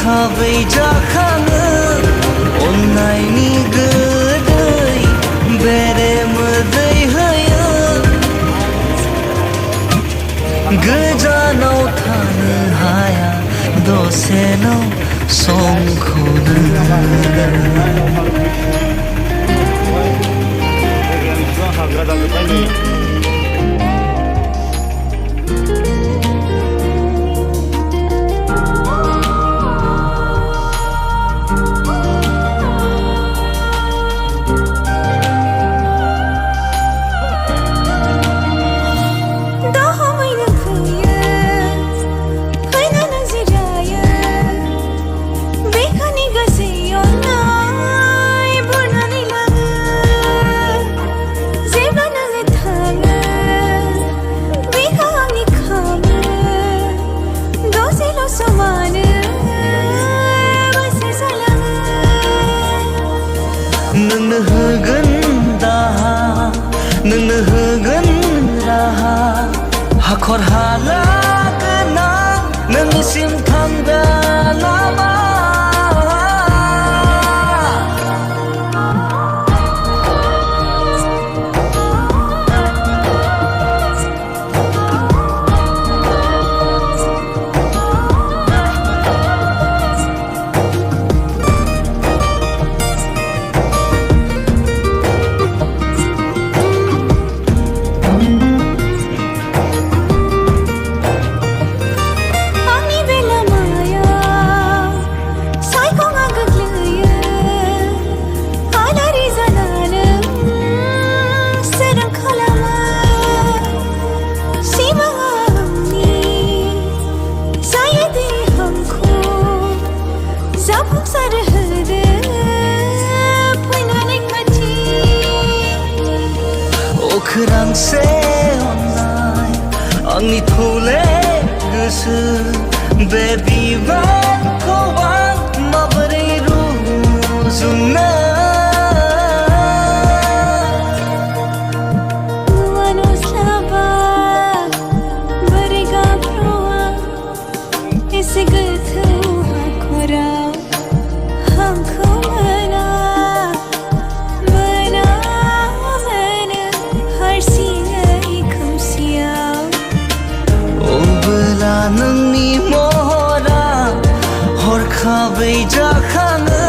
हरखाबै जाखाङो अननायनि गोदै बेरे मोदै होयो गोजानाव थानो हाया दसेल' समखौनो नोंनो होगोन दाहा नोंनो होगोन राहा हाखर हाला गोनां नोंनिसिम थांगोन लामा 어크랑새 온나이 언니 토레 그스 베비반 코반 마버리루 웃음나 무아노슬라바 버리가 프로와 이세 그트 하코라 한코마나 नोंनि महरा हरखाबै जाखाङो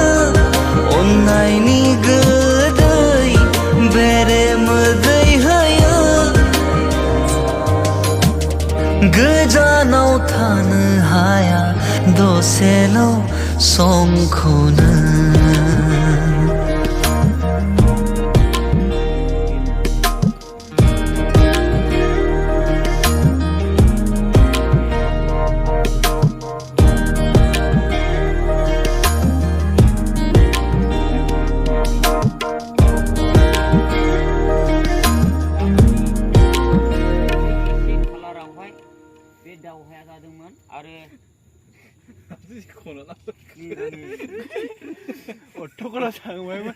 अननायनि गोदै बेरे मोदै होयो गोजानाव थानो हाया दसेल' समखौनो दावहाया जादोंमोन आरो 어떡하라 장마이만